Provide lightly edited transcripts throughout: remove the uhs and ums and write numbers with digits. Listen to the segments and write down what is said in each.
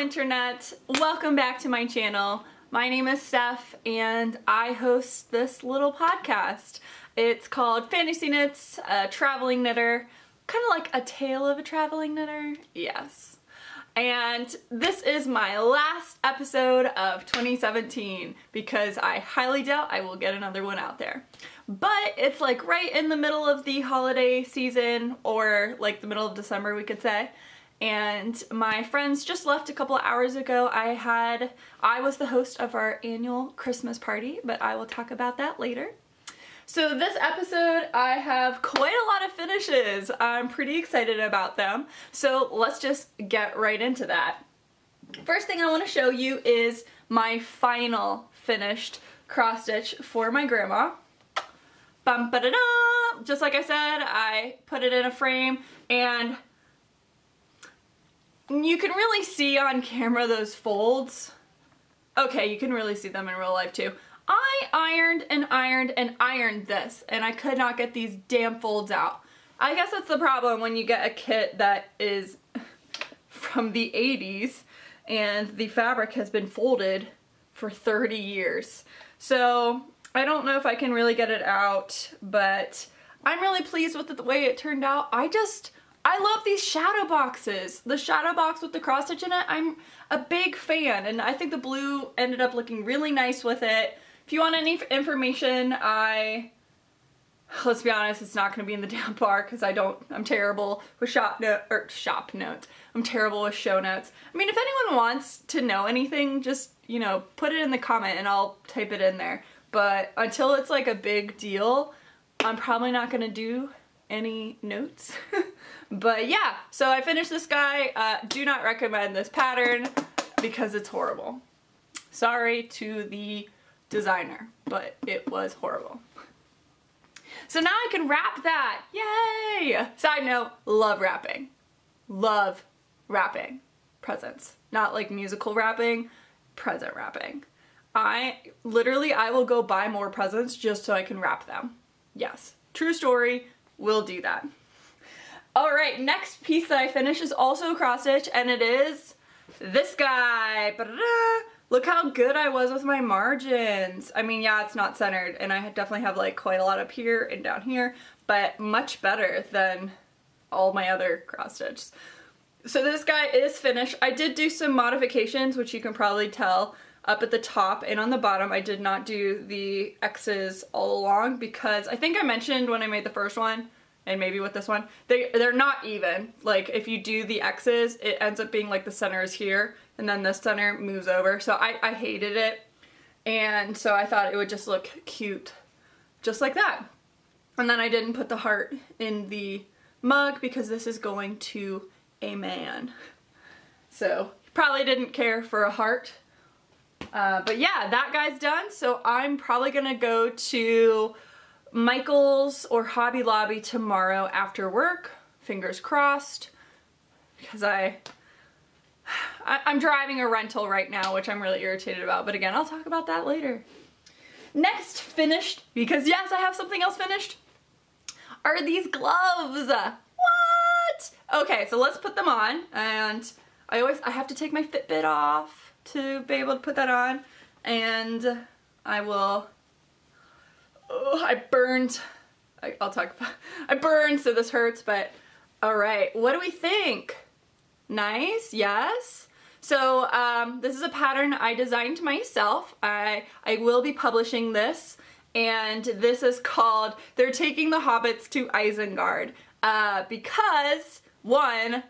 Internet, welcome back to my channel. My name is Steph and I host this little podcast. It's called Fantasy Knits, a traveling knitter, kind of like a tale of a traveling knitter, yes. And this is my last episode of 2017 because I highly doubt I will get another one out there. But it's like right in the middle of the holiday season, or like the middle of December we could say. And my friends just left a couple of hours ago. I was the host of our annual Christmas party, but I will talk about that later. So this episode, I have quite a lot of finishes. I'm pretty excited about them. So let's just get right into that. First thing I want to show you is my final finished cross stitch for my grandma. Bum ba da da! Just like I said, I put it in a frame and you can really see on camera those folds. Okay, you can really see them in real life too. I ironed and ironed and ironed this and I could not get these damn folds out. I guess that's the problem when you get a kit that is from the 80s and the fabric has been folded for 30 years. So I don't know if I can really get it out, but I'm really pleased with the way it turned out. I love these shadow boxes. The shadow box with the cross stitch in it, I'm a big fan, and I think the blue ended up looking really nice with it. If you want any information, let's be honest, it's not going to be in the down bar because I'm terrible with shop notes. I'm terrible with show notes. I mean, if anyone wants to know anything, just, you know, put it in the comment and I'll type it in there. But until it's like a big deal, I'm probably not going to do any notes. But yeah, so I finished this guy. Do not recommend this pattern because it's horrible. Sorry to the designer, but it was horrible. So now I can wrap that. Yay! Side note, love wrapping. Love wrapping presents. Not like musical wrapping, present wrapping. I will go buy more presents just so I can wrap them. Yes, true story, will do that. Alright, next piece that I finished is also a cross stitch, and it is this guy. Ba-da-da. Look how good I was with my margins. I mean, yeah, it's not centered, and I definitely have like quite a lot up here and down here, but much better than all my other cross stitches. So this guy is finished. I did do some modifications, which you can probably tell up at the top and on the bottom. I did not do the X's all along because I think I mentioned when I made the first one, and maybe with this one, they're not even. Like if you do the X's, it ends up being like the center is here and then the center moves over. So I hated it, and so I thought it would just look cute just like that. And then I didn't put the heart in the mug because this is going to a man. So probably didn't care for a heart. But yeah, that guy's done. So I'm probably gonna go to Michael's or Hobby Lobby tomorrow after work, fingers crossed, because I'm driving a rental right now, which I'm really irritated about, but again, I'll talk about that later. Next finished, because yes, I have something else finished, are these gloves. What? Okay, so let's put them on, and I have to take my Fitbit off to be able to put that on, and I burned, I burned, so this hurts, but all right, what do we think? Nice, yes. So this is a pattern I designed myself. I will be publishing this, and this is called They're Taking the Hobbits to Isengard, because one,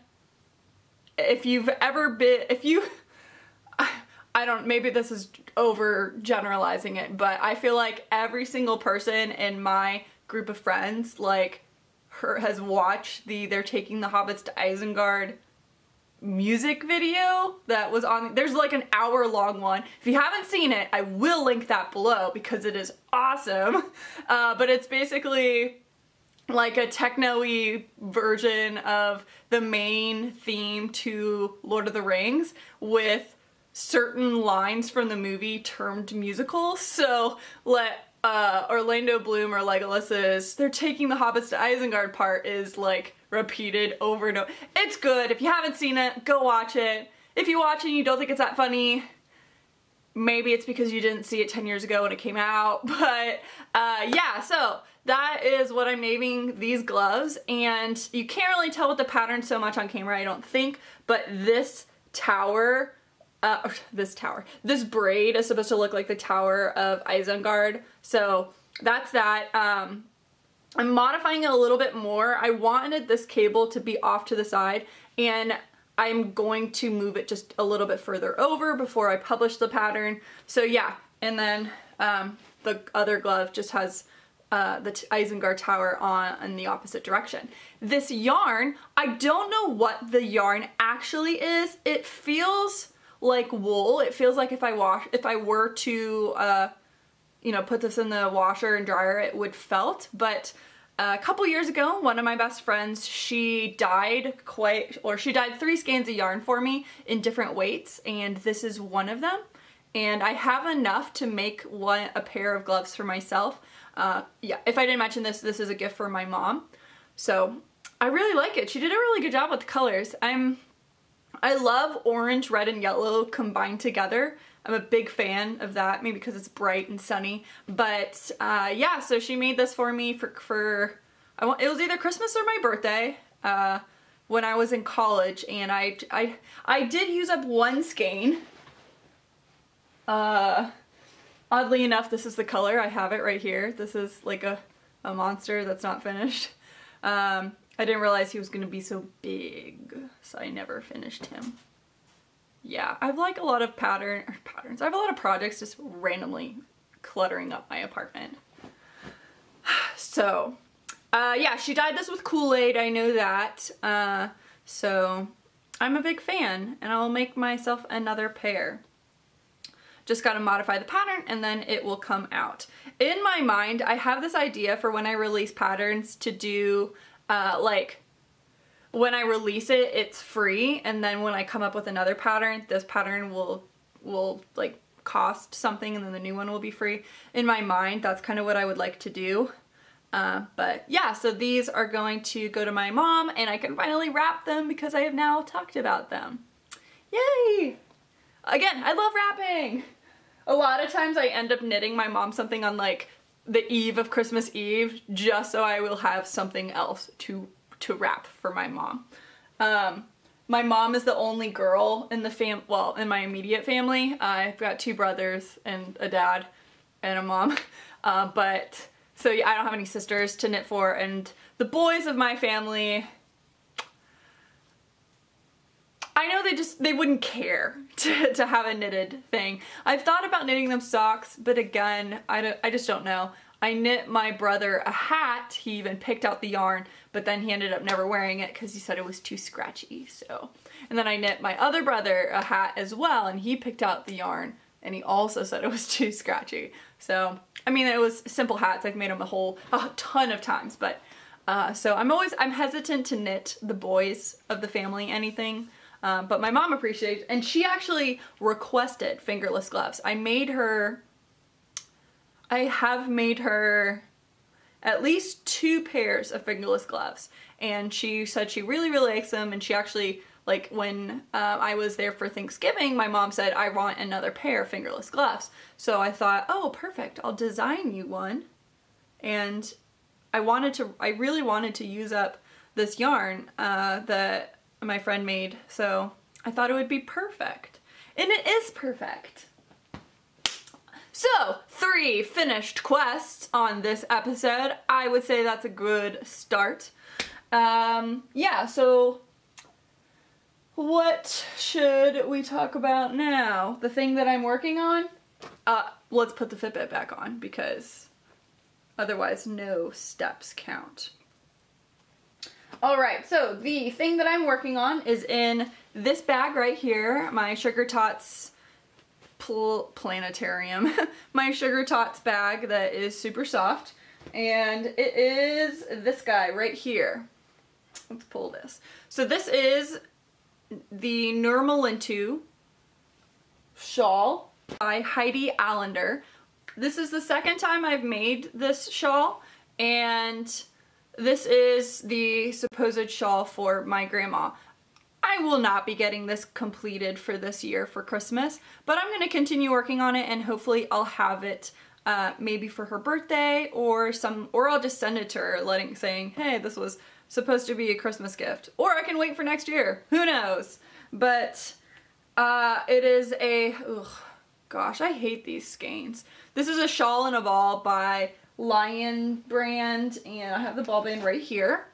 maybe this is over generalizing it, but I feel like every single person in my group of friends has watched the They're Taking the Hobbits to Isengard music video that was on. There's like an hour-long one. If you haven't seen it, I will link that below because it is awesome. But it's basically like a techno-y version of the main theme to Lord of the Rings with certain lines from the movie termed musicals. So Orlando Bloom or Legolas's "They're taking the hobbits to Isengard" part is like repeated over and over. It's good. If you haven't seen it, go watch it. if you watch and you don't think it's that funny, maybe it's because you didn't see it 10 years ago when it came out, but yeah, so that is what I'm naming these gloves, and you can't really tell with the pattern so much on camera, I don't think, but this tower, this braid is supposed to look like the Tower of Isengard, so that's that. I'm modifying it a little bit more. I wanted this cable to be off to the side, and I'm going to move it just a little bit further over before I publish the pattern. So yeah, and then the other glove just has the Isengard Tower on in the opposite direction. This yarn, I don't know what the yarn actually is. It feels like wool. It feels like if I were to you know, put this in the washer and dryer, it would felt, but a couple years ago, one of my best friends, she dyed 3 skeins of yarn for me in different weights, and this is one of them. And I have enough to make a pair of gloves for myself. Yeah, if I didn't mention this, this is a gift for my mom. So I really like it. She did a really good job with the colors. I love orange, red, and yellow combined together. I'm a big fan of that, maybe because it's bright and sunny. But yeah, so she made this for me for it was either Christmas or my birthday when I was in college, and I did use up 1 skein. Oddly enough, this is the color. I have it right here. This is like a monster that's not finished. I didn't realize he was gonna be so big, so I never finished him. Yeah, I have like a lot of patterns. I have a lot of projects just randomly cluttering up my apartment. So, yeah, she dyed this with Kool-Aid, I know that. So, I'm a big fan, and I'll make myself another pair. Just gotta modify the pattern, and then it will come out. In my mind, I have this idea for when I release patterns to do, like, when I release it, it's free, and then when I come up with another pattern, this pattern will like cost something, and then the new one will be free. In my mind, that's kind of what I would like to do. But yeah, so these are going to go to my mom, and I can finally wrap them because I have now talked about them. Yay! Again, I love wrapping! A lot of times I end up knitting my mom something on like the eve of Christmas Eve just so I will have something else to wrap for my mom. My mom is the only girl in the in my immediate family. I've got 2 brothers and a dad and a mom. But so yeah, I don't have any sisters to knit for, and the boys of my family, I know they wouldn't care to have a knitted thing. I've thought about knitting them socks, but again, I just don't know. I knit my brother a hat. He even picked out the yarn, but then he ended up never wearing it because he said it was too scratchy, so. And then I knit my other brother a hat as well, and he picked out the yarn, and he also said it was too scratchy. So, I mean, it was simple hats. I've made them a ton of times, but, so I'm hesitant to knit the boys of the family anything, but my mom appreciates, and she actually requested fingerless gloves. I have made her at least 2 pairs of fingerless gloves, and she said she really, really likes them, and she actually, like, when I was there for Thanksgiving, my mom said, I want another pair of fingerless gloves. So I thought, oh, perfect, I'll design you one. And I really wanted to use up this yarn that my friend made, so I thought it would be perfect. And it is perfect. So, 3 finished quests on this episode. I would say that's a good start. Yeah, so what should we talk about now? The thing that I'm working on? Let's put the Fitbit back on because otherwise no steps count. Alright, so the thing that I'm working on is in this bag right here, my Sugar Tots planetarium. My Sugar Tots bag that is super soft, and it is this guy right here. Let's pull this. So this is the Nurmalintu shawl by Heidi Allender. This is the second time I've made this shawl, and this is the supposed shawl for my grandma. I will not be getting this completed for this year for Christmas, but I'm gonna continue working on it, and hopefully I'll have it maybe for her birthday or I'll just send it to her saying, hey, this was supposed to be a Christmas gift. Or I can wait for next year, who knows? But it is gosh, I hate these skeins. This is a Shawl and a Ball by Lion brand, and I have the ball band right here.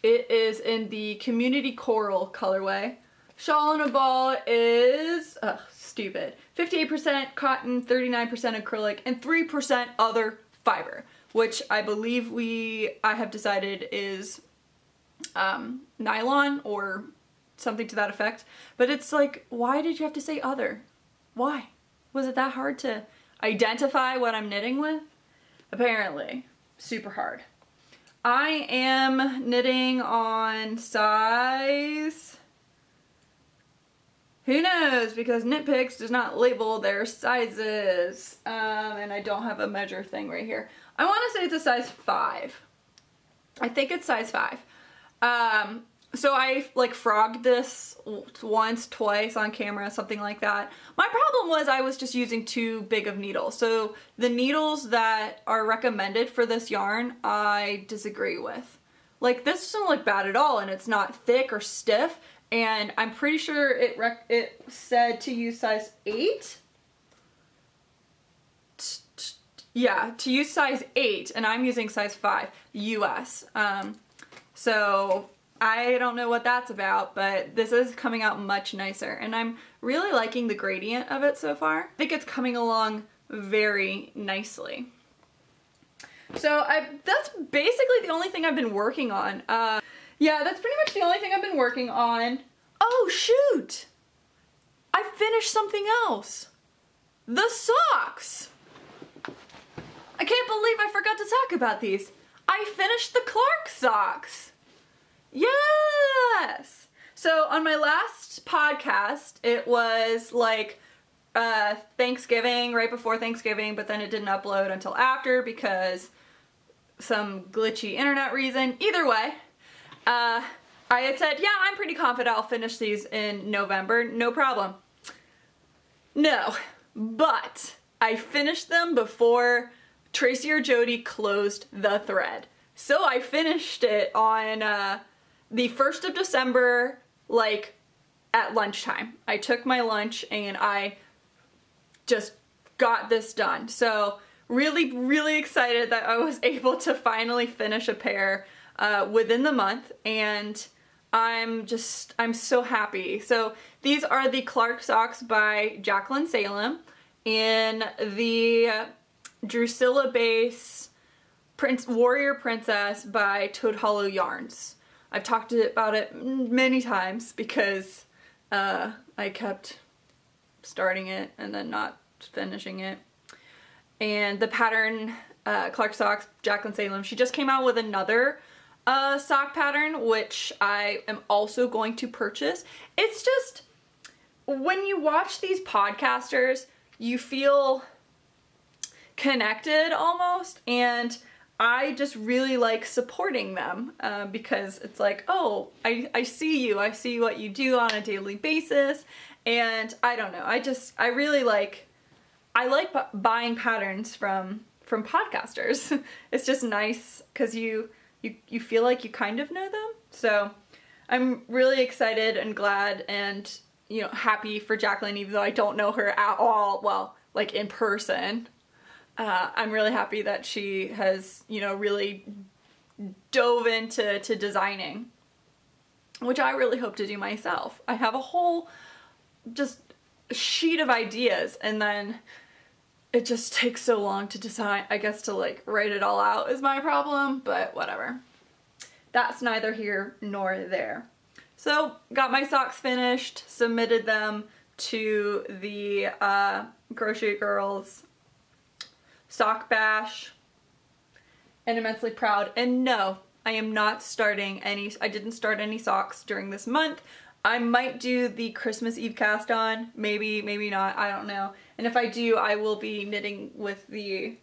It is in the Community Coral colorway. Shawl and a Ball is, stupid, 58% cotton, 39% acrylic, and 3% other fiber, which I believe I have decided is nylon or something to that effect. But it's like, why did you have to say other? Why? Was it that hard to identify what I'm knitting with? Apparently, super hard. I am knitting on size, who knows, because KnitPicks does not label their sizes, and I don't have a measure thing right here. I want to say it's a size 5. I think it's size 5. So I like frogged this once, twice on camera, something like that. My problem was I was just using too big of needles. So the needles that are recommended for this yarn, I disagree with. Like, this doesn't look bad at all, and it's not thick or stiff, and I'm pretty sure it said to use size 8. Yeah, to use size 8, and I'm using size 5 US. So I don't know what that's about, but this is coming out much nicer, and I'm really liking the gradient of it so far. I think it's coming along very nicely. So that's basically the only thing I've been working on. Yeah, that's pretty much the only thing I've been working on. Oh shoot! I finished something else. The socks! I can't believe I forgot to talk about these. I finished the Clark socks. Yes! So on my last podcast, it was like Thanksgiving, right before Thanksgiving, but then it didn't upload until after because some glitchy internet reason. Either way, I had said, yeah, I'm pretty confident I'll finish these in November, no problem. No, but I finished them before Tracy or Jody closed the thread. So I finished it on the 1st of December, like at lunchtime. I took my lunch and I just got this done. So really, really excited that I was able to finally finish a pair within the month, and I'm so happy. So these are the Clark socks by Jaclyn Salem in the Drusilla base Warrior Princess by Toad Hollow Yarns. I've talked about it many times because I kept starting it and then not finishing it. And the pattern, Clark socks, Jaclyn Salem, she just came out with another sock pattern, which I am also going to purchase. It's just, when you watch these podcasters, you feel connected almost, and I just really like supporting them because it's like, oh, I see you, I see what you do on a daily basis, and I don't know, I really like, I like buying patterns from podcasters. It's just nice because you feel like you kind of know them. So I'm really excited and glad and, you know, happy for Jaclyn, even though I don't know her at all, well, like in person. I'm really happy that she has, you know, really dove into designing, which I really hope to do myself. I have a whole just sheet of ideas, and then it just takes so long to design. I guess to like write it all out is my problem, but whatever. That's neither here nor there. So got my socks finished, submitted them to the Crochet Girls sock bash, and immensely proud. And no, I am not starting any, I didn't start any socks during this month. I might do the Christmas Eve cast on, maybe, maybe not, I don't know. And if I do, I will be knitting with the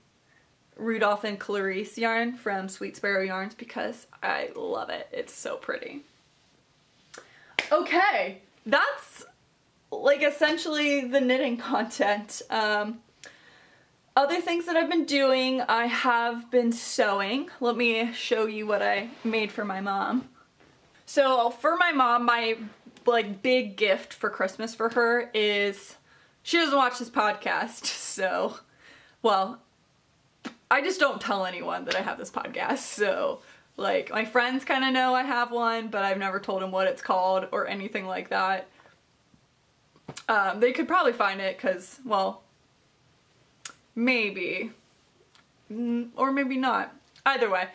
Rudolph and Clarice yarn from Sweet Sparrow Yarns because I love it. It's so pretty. Okay, that's like essentially the knitting content. Other things that I've been doing, I have been sewing. Let me show you what I made for my mom. So for my mom, my like big gift for Christmas for her is, she doesn't watch this podcast, so, well, I just don't tell anyone that I have this podcast, so like my friends kind of know I have one, but I've never told them what it's called or anything like that. They could probably find it because, well, maybe, or maybe not. Either way,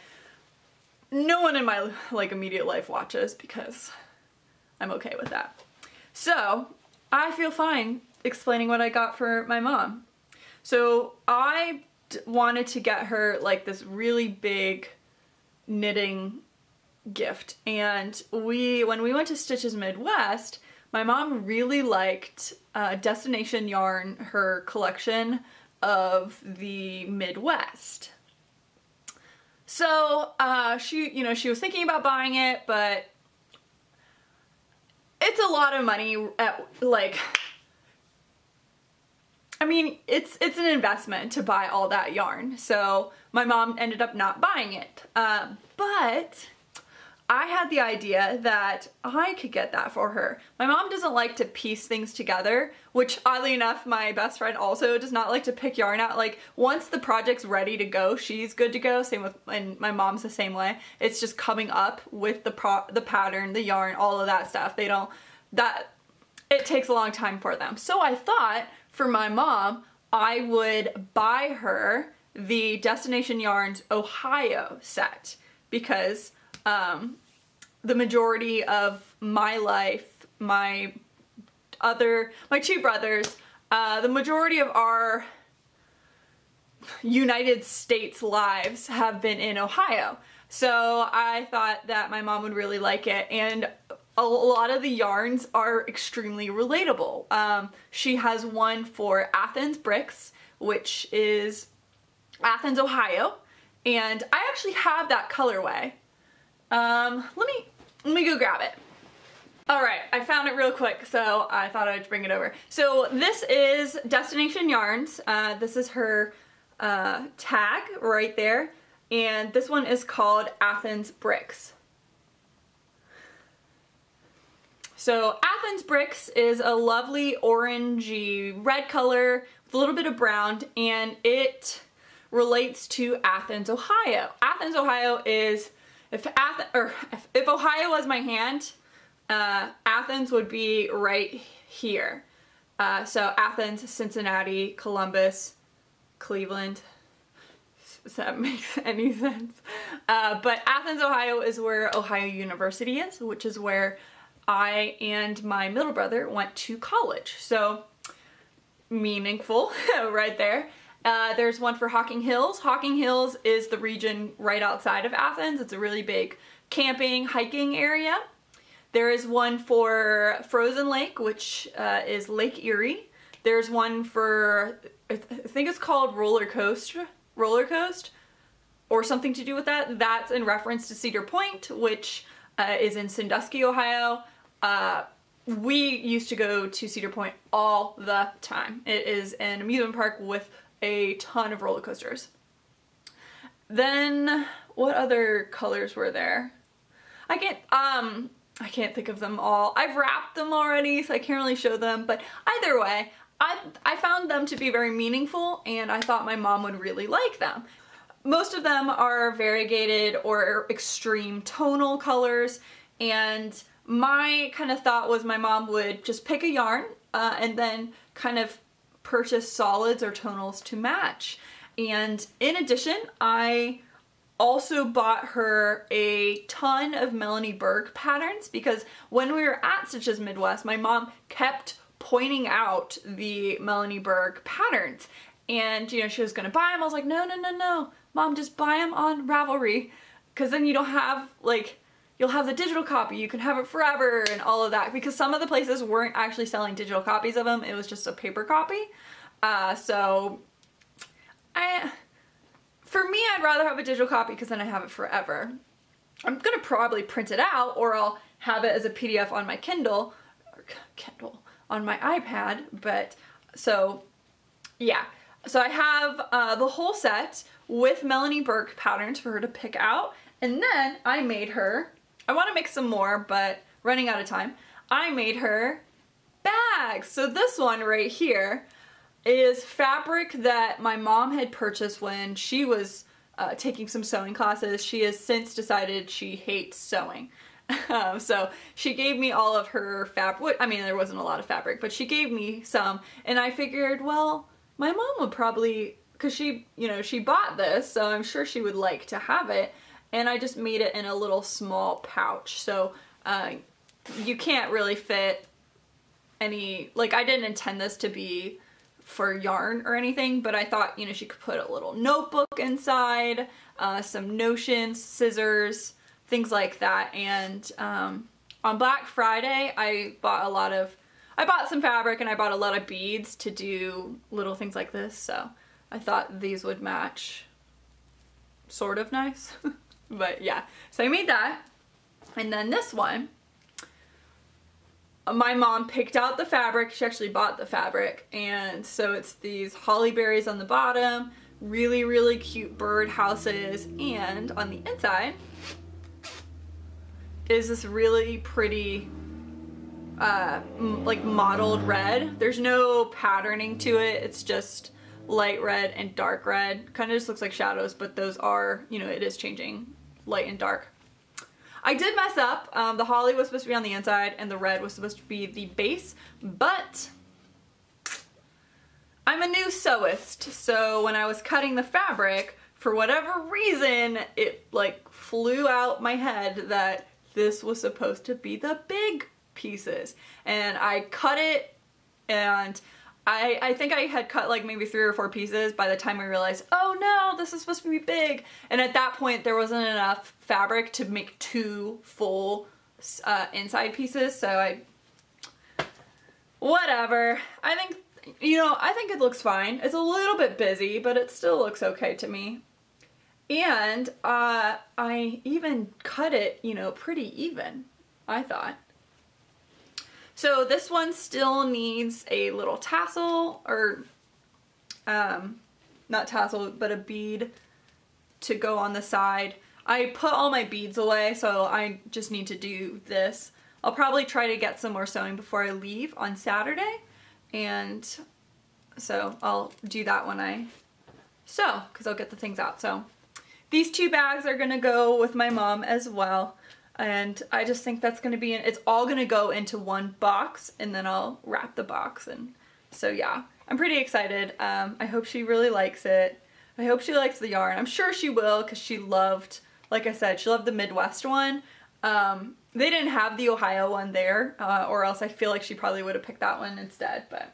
no one in my like immediate life watches because I'm okay with that. So I feel fine explaining what I got for my mom. So I wanted to get her like this really big knitting gift, and when we went to Stitches Midwest, my mom really liked Destination Yarn, her collection of the Midwest. So she was thinking about buying it, but it's a lot of money at, like, I mean, it's an investment to buy all that yarn. So my mom ended up not buying it. But I had the idea that I could get that for her. My mom doesn't like to piece things together, which oddly enough, my best friend also does not like to pick yarn out. Like, once the project's ready to go, she's good to go. Same with, and my mom's the same way. It's just coming up with the pattern, the yarn, all of that stuff. It takes a long time for them. So I thought for my mom, I would buy her the Destination Yarns Ohio set, because the majority of my life, my two brothers, the majority of our United States lives have been in Ohio. So I thought that my mom would really like it, and a lot of the yarns are extremely relatable. She has one for Athens Bricks, which is Athens, Ohio, and I actually have that colorway. Let me go grab it. Alright, I found it real quick, so I thought I'd bring it over. So this is Destination Yarns. This is her tag right there, and this one is called Athens Bricks. So Athens Bricks is a lovely orangey red color with a little bit of brown, and it relates to Athens, Ohio. Athens, Ohio is, if Ohio was my hand, Athens would be right here. So Athens, Cincinnati, Columbus, Cleveland, if that makes any sense. But Athens, Ohio is where Ohio University is, which is where I and my middle brother went to college. So meaningful right there. There's one for Hocking Hills. Hocking Hills is the region right outside of Athens. It's a really big camping, hiking area. There is one for Frozen Lake, which is Lake Erie. There's one for, I think it's called Roller Coast, or something to do with that. That's in reference to Cedar Point, which is in Sandusky, Ohio. We used to go to Cedar Point all the time. It is an amusement park with a ton of roller coasters. Then what other colors were there? I can't think of them all. I've wrapped them already, so I can't really show them, but either way, I found them to be very meaningful, and I thought my mom would really like them. Most of them are variegated or extreme tonal colors, and my kind of thought was my mom would just pick a yarn and then kind of purchase solids or tonals to match. And in addition, I also bought her a ton of Melanie Berg patterns, because when we were at Stitches Midwest, my mom kept pointing out the Melanie Berg patterns, and you know, she was gonna buy them. I was like, no, Mom, just buy them on Ravelry, because then you don't have, like, you'll have the digital copy, you can have it forever and all of that, because some of the places weren't actually selling digital copies of them, it was just a paper copy. For me, I'd rather have a digital copy because then I have it forever. I'm gonna probably print it out, or I'll have it as a PDF on my Kindle, on my iPad, but so yeah. So I have the whole set with Melanie Burke patterns for her to pick out, and then I made her, I want to make some more, but running out of time, I made her bags. So this one right here is fabric that my mom had purchased when she was taking some sewing classes. She has since decided she hates sewing. So she gave me all of her fabric. I mean, there wasn't a lot of fabric, but she gave me some, and I figured, well, my mom would probably, because she, you know, she bought this, so I'm sure she would like to have it, and I just made it in a little small pouch. So you can't really fit any, like, I didn't intend this to be for yarn or anything, but I thought, you know, she could put a little notebook inside, some notions, scissors, things like that. And on Black Friday, I bought some fabric and I bought a lot of beads to do little things like this, so I thought these would match sort of nice. But yeah, so I made that. And then this one, my mom picked out the fabric. She actually bought the fabric, and so it's these holly berries on the bottom, really, really cute bird houses, and on the inside is this really pretty like mottled red. There's no patterning to it, it's just light red and dark red. Kind of just looks like shadows, but those are, you know, it is changing light and dark. I did mess up. The holly was supposed to be on the inside and the red was supposed to be the base, but I'm a new sewist, so when I was cutting the fabric, for whatever reason, it like flew out my head that this was supposed to be the big pieces. And I cut it, and I think I had cut like maybe 3 or 4 pieces by the time I realized, oh no, this is supposed to be big. And at that point there wasn't enough fabric to make 2 full inside pieces, so whatever. I think, you know, I think it looks fine. It's a little bit busy, but it still looks okay to me. And I even cut it, you know, pretty even, I thought. So this one still needs a little tassel, or not tassel, but a bead to go on the side. I put all my beads away, so I just need to do this. I'll probably try to get some more sewing before I leave on Saturday, and so I'll do that when I sew, because I'll get the things out. So these 2 bags are gonna go with my mom as well. And I just think that's going to be, it's all going to go into one box, and then I'll wrap the box. And so yeah, I'm pretty excited. I hope she really likes it. I hope she likes the yarn. I'm sure she will, because she loved, like I said, she loved the Midwest one. They didn't have the Ohio one there, or else I feel like she probably would have picked that one instead. But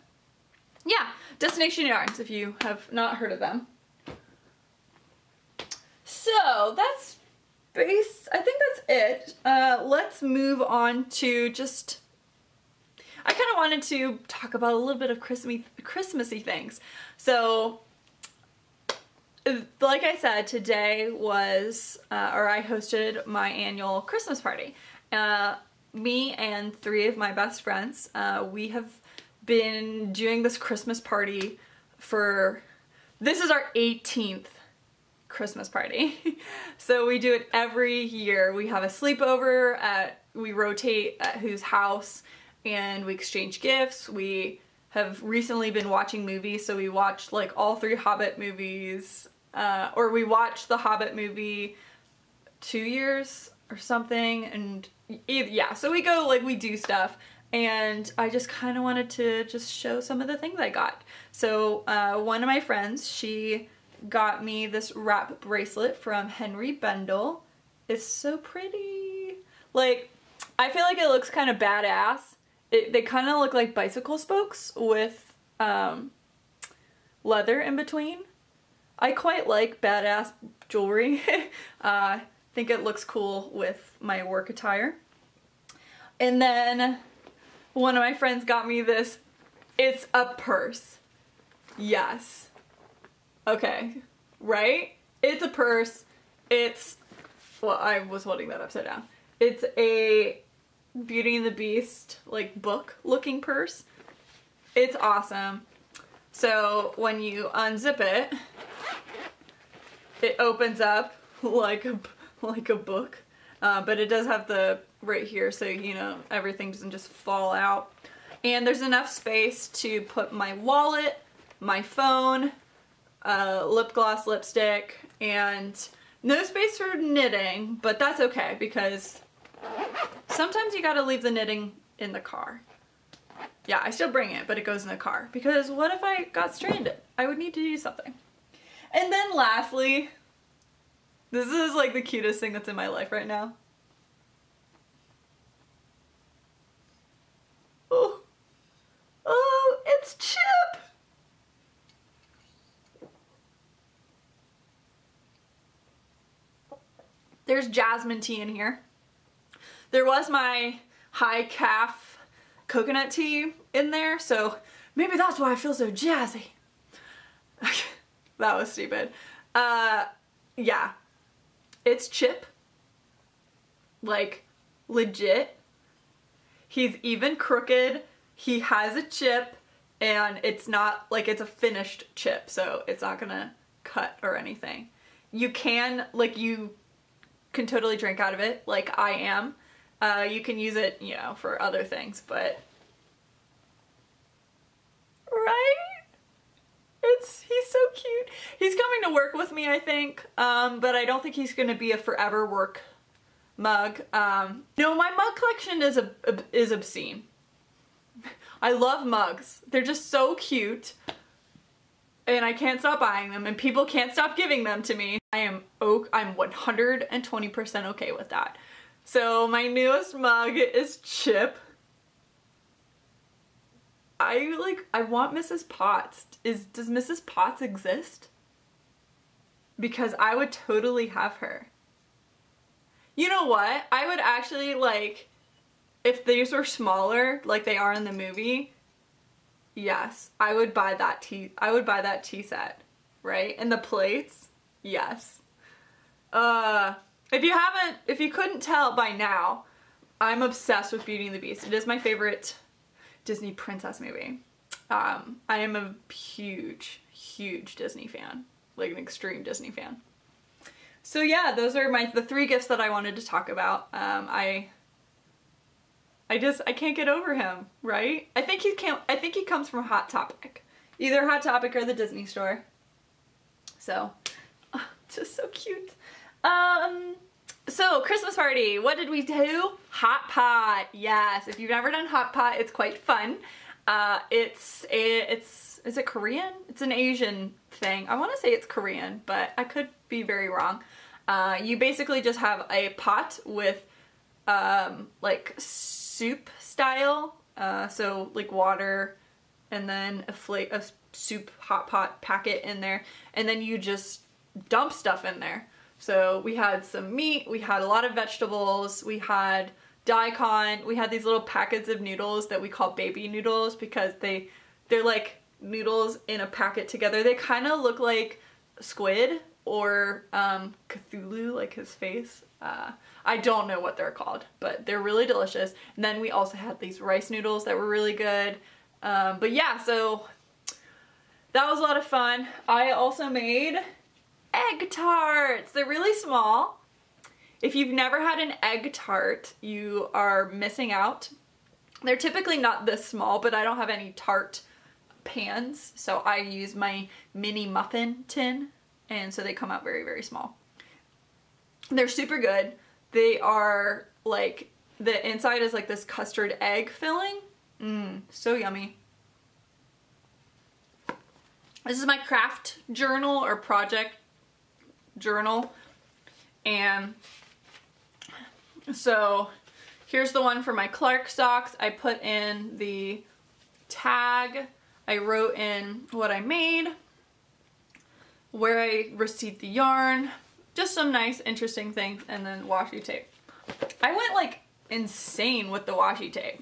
yeah, Destination Yarns, if you have not heard of them. So that's I think that's it. Let's move on to just, I kind of wanted to talk about a little bit of Christmassy things. So, like I said, today was, or I hosted my annual Christmas party. Me and 3 of my best friends, we have been doing this Christmas party for, this is our 18th Christmas party. So we do it every year. We have a sleepover we rotate at whose house, and we exchange gifts. We have recently been watching movies, so we watched like all 3 Hobbit movies, or we watched the Hobbit movie 2 years or something, and yeah, so we go, like, we do stuff. And I just kind of wanted to just show some of the things I got. So one of my friends, she got me this wrap bracelet from Henry Bendel. It's so pretty. Like, I feel like it looks kind of badass. They kind of look like bicycle spokes with leather in between. I quite like badass jewelry. I think it looks cool with my work attire. And then one of my friends got me this. It's a purse. Yes. Okay, right? It's a purse. It's well, I was holding that upside down. It's a Beauty and the Beast, like, book looking purse. It's awesome. So when you unzip it, it opens up like a book, but it does have the right here, so you know everything doesn't just fall out. And there's enough space to put my wallet, my phone, lip gloss, lipstick, and no space for knitting, but that's okay because sometimes you gotta leave the knitting in the car. Yeah, I still bring it, but it goes in the car because what if I got stranded? I would need to do something. And then lastly, this is like the cutest thing that's in my life right now. Oh, it's Chip! There's jasmine tea in here. There was my high calf coconut tea in there, so maybe that's why I feel so jazzy. That was stupid. Yeah. It's Chip. Like, legit. He's even crooked. He has a chip, and it's not, like, it's a finished chip, so it's not gonna cut or anything. You can, like, you can totally drink out of it, like I am. You can use it, you know, for other things, but... Right? He's so cute. He's coming to work with me, I think, but I don't think he's gonna be a forever work mug. No, my mug collection is obscene. I love mugs. They're just so cute, and I can't stop buying them, and people can't stop giving them to me. I'm 120% okay with that. So my newest mug is Chip. I want Mrs. Potts. Does Mrs. Potts exist? Because I would totally have her. You know what? I would actually, like, if these were smaller, like they are in the movie, yes, I would buy that tea set, right? And the plates, yes. If you couldn't tell by now, I'm obsessed with Beauty and the Beast. It is my favorite Disney princess movie. I am a huge, huge Disney fan, like an extreme Disney fan. So yeah, those are the 3 gifts that I wanted to talk about. I can't get over him, right? I think he comes from Hot Topic. Either Hot Topic or the Disney Store. So, just so cute. So Christmas party, what did we do? Hot pot, yes. If you've never done hot pot, it's quite fun. Is it Korean? It's an Asian thing. I want to say it's Korean, but I could be very wrong. You basically just have a pot with like soup style, so like water, and then a soup hot pot packet in there, and then you just dump stuff in there. So we had some meat, we had a lot of vegetables, we had daikon, we had these little packets of noodles that we call baby noodles because they're like noodles in a packet together. They kind of look like squid or Cthulhu, like his face. I don't know what they're called, but they're really delicious. And then we also had these rice noodles that were really good. But yeah, so that was a lot of fun. I also made egg tarts. They're really small. If you've never had an egg tart, you are missing out. They're typically not this small, but I don't have any tart pans, so I use my mini muffin tin, and so they come out very, very small. They're super good. They are like, the inside is like this custard egg filling. So yummy. This is my craft journal or project journal, and so here's the one for my Clark socks. I put in the tag, I wrote in what I made, where I received the yarn, just some nice interesting things, and then washi tape. I went like insane with the washi tape.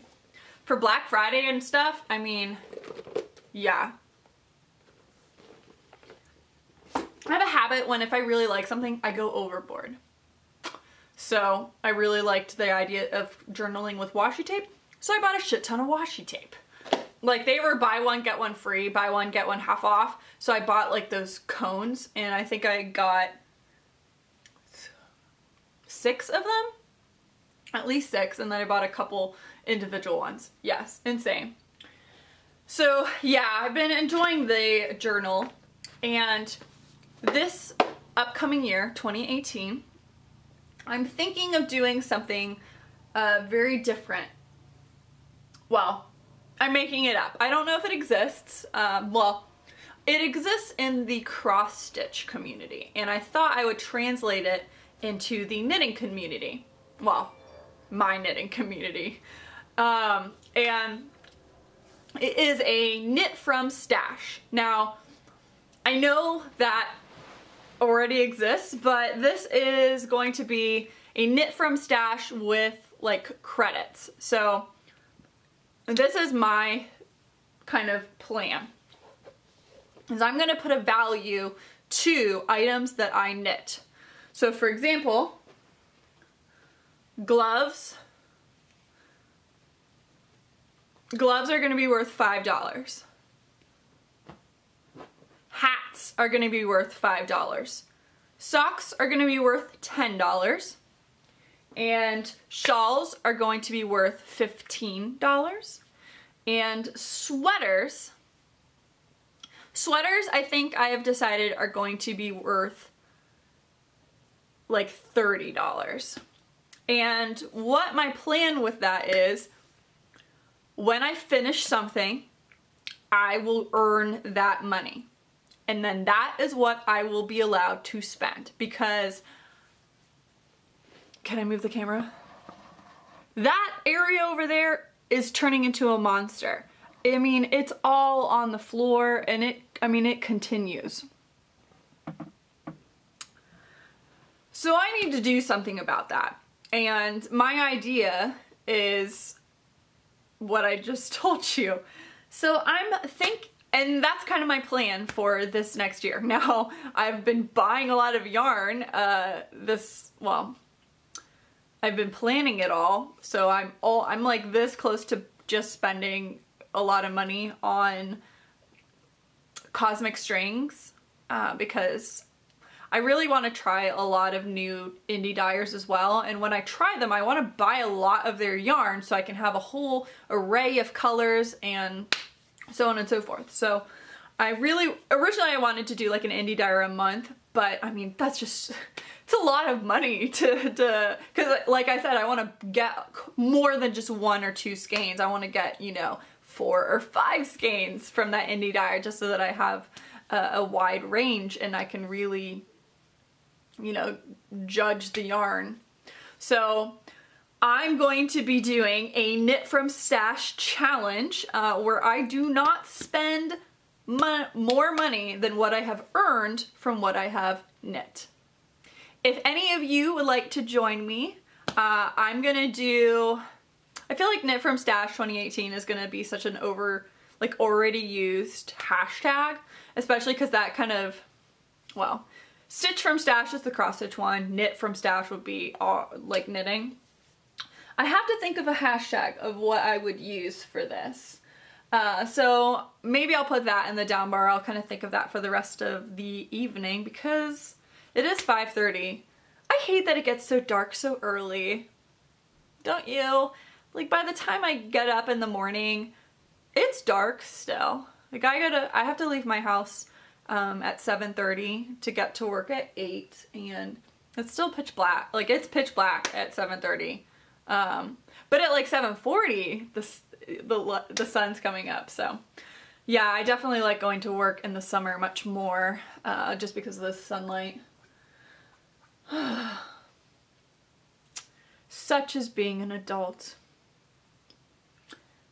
For Black Friday and stuff, I mean, yeah. I have a habit when if I really like something, I go overboard. So I really liked the idea of journaling with washi tape. So I bought a shit ton of washi tape. Like they were buy one, get one free, buy one, get one half off. So I bought like those cones and I think I got 6 of them, at least 6. And then I bought a couple individual ones. Yes, insane. So yeah, I've been enjoying the journal, and this upcoming year, 2018, I'm thinking of doing something very different. Well, I'm making it up. I don't know if it exists. Well, it exists in the cross stitch community, and I thought I would translate it into the knitting community. Well, my knitting community. And it is a knit from stash. Now, I know that already exists, but this is going to be a knit from stash with like credits. So this is my kind of plan, is I'm going to put a value to items that I knit. So for example, gloves are going to be worth $5. Hats are going to be worth $5. Socks are going to be worth $10. And shawls are going to be worth $15. And sweaters I think I have decided are going to be worth like $30. And what my plan with that is, when I finish something, I will earn that money. And then that is what I will be allowed to spend, because, can I move the camera? That area over there is turning into a monster. I mean, it's all on the floor, and it continues. So I need to do something about that. And my idea is what I just told you. So and that's kind of my plan for this next year. Now, I've been buying a lot of yarn, I've been planning it all, so I'm like this close to just spending a lot of money on cosmic strings, because I really want to try a lot of new indie dyers as well, and when I try them, I want to buy a lot of their yarn so I can have a whole array of colors and so on and so forth. So originally I wanted to do like an indie dyer a month, but I mean, that's just, it's a lot of money because like I said, I want to get more than just 1 or 2 skeins. I want to get, 4 or 5 skeins from that indie dyer, just so that I have a wide range and I can really, judge the yarn. So I'm going to be doing a knit from stash challenge where I do not spend more money than what I have earned from what I have knit. If any of you would like to join me, I'm gonna do, I feel like Knit from Stash 2018 is gonna be such an already used hashtag, especially because that kind of, well, Stitch from Stash is the cross stitch one, Knit from Stash would be like knitting. I have to think of a hashtag of what I would use for this. So maybe I'll put that in the down bar. I'll kind of think of that for the rest of the evening because it is 5:30. I hate that it gets so dark so early. Don't you? Like by the time I get up in the morning, it's dark still. Like I have to leave my house at 7:30 to get to work at 8, and it's still pitch black. Like it's pitch black at 7:30. But at like 7:40, the sun's coming up. So yeah, I definitely like going to work in the summer much more, just because of the sunlight. Such is being an adult.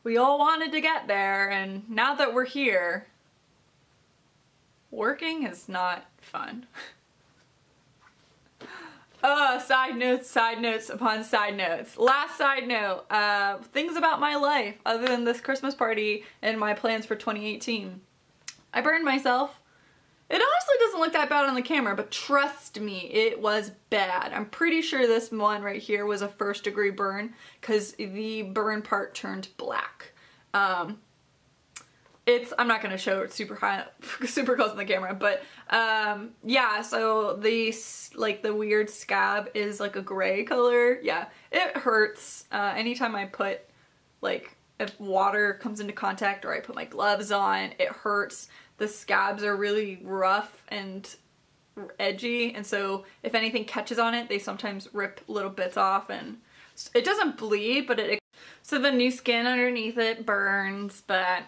We all wanted to get there, and now that we're here, working is not fun. Side notes upon side notes. Last side note, things about my life other than this Christmas party and my plans for 2018. I burned myself It honestly doesn't look that bad on the camera, but trust me, it was bad. I'm pretty sure this one right here was a 1st degree burn because the burn part turned black. I'm not gonna show it super close on the camera, but yeah, so the weird scab is like a gray color. Yeah, it hurts anytime I put, like, if water comes into contact or I put my gloves on, it hurts. The scabs are really rough and edgy, and so if anything catches on it, they sometimes rip little bits off, and it doesn't bleed, but so the new skin underneath it burns, but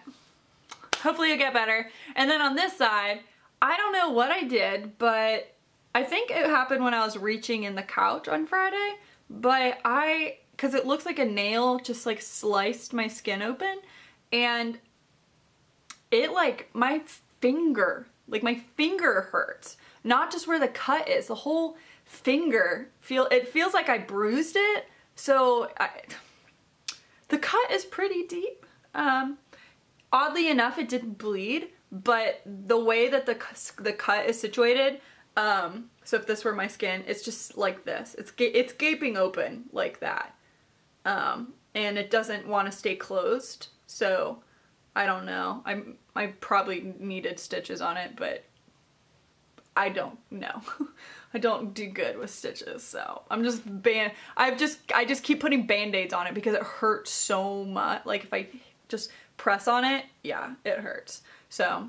hopefully it'll get better. And then on this side, I don't know what I did, but I think it happened when I was reaching in the couch on Friday, but because it looks like a nail just like sliced my skin open, and it like my finger hurts. Not just where the cut is, the whole finger it feels like I bruised it. So the cut is pretty deep. Oddly enough, it didn't bleed, but the way that the cut is situated, so if this were my skin, it's just like this. It's gaping open like that. And it doesn't want to stay closed, so I don't know. I probably needed stitches on it, but I don't know. I don't do good with stitches, so I'm just I just keep putting band-aids on it because it hurts so much. Like if I just press on it, yeah, it hurts. So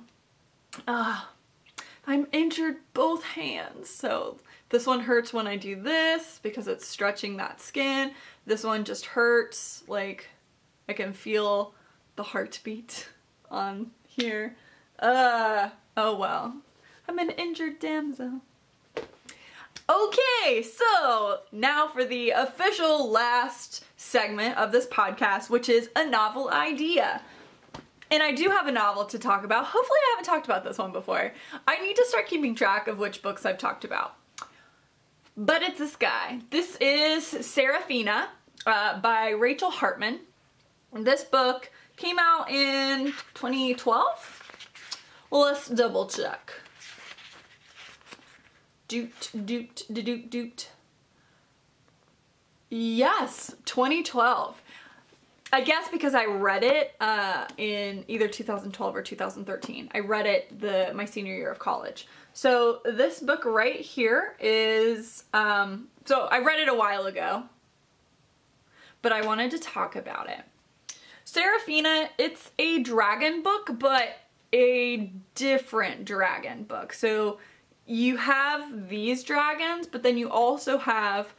I'm injured both hands, so this one hurts when I do this because it's stretching that skin. This one just hurts, like I can feel the heartbeat on here. Oh well, I'm an injured damsel. Okay, so now for the official last segment of this podcast, which is a novel idea. And I do have a novel to talk about. Hopefully I haven't talked about this one before. I need to start keeping track of which books I've talked about. But it's this guy. This is Seraphina by Rachel Hartman. This book came out in 2012? Well, let's double check. Doot. Yes, 2012. I guess because I read it in either 2012 or 2013. I read it my senior year of college. So this book right here is, so I read it a while ago, but I wanted to talk about it. Seraphina, it's a dragon book, but a different dragon book. So you have these dragons, but then you also have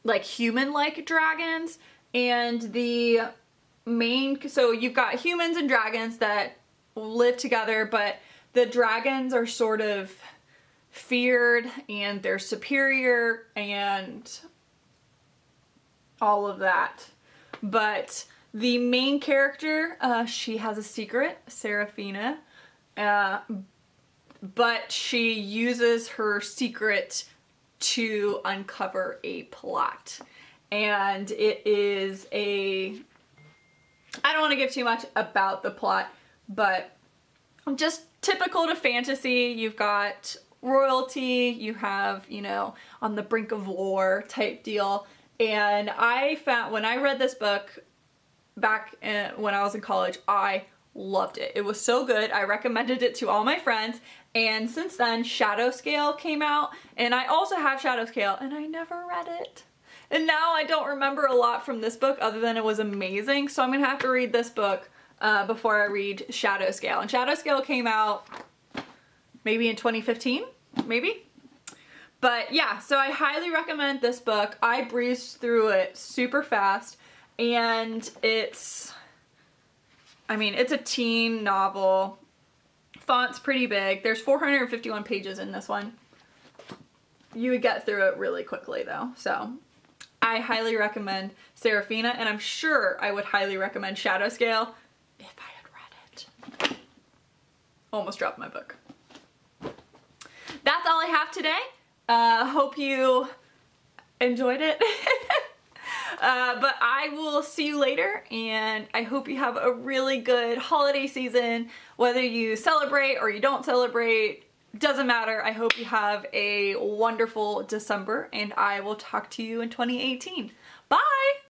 like human-like dragons, and so you've got humans and dragons that live together, but the dragons are sort of feared and they're superior and all of that. But the main character, she has a secret, Seraphina, but she uses her secret to uncover a plot. And it is I don't want to give too much about the plot, but just typical to fantasy. You've got royalty, you have, you know, on the brink of war type deal. And I found, when I read this book back when I was in college, I loved it. It was so good. I recommended it to all my friends. And since then, Shadowscale came out, and I also have Shadowscale, and I never read it. And now I don't remember a lot from this book other than it was amazing. So I'm gonna have to read this book before I read Shadowscale. And Shadowscale came out maybe in 2015, maybe? But yeah, so I highly recommend this book. I breezed through it super fast, and it's a teen novel. Font's pretty big. There's 451 pages in this one. You would get through it really quickly though, so I highly recommend Seraphina, and I'm sure I would highly recommend Shadowscale if I had read it. Almost dropped my book. That's all I have today. Hope you enjoyed it. But I will see you later, and I hope you have a really good holiday season. Whether you celebrate or you don't celebrate, doesn't matter. I hope you have a wonderful December, and I will talk to you in 2018. Bye!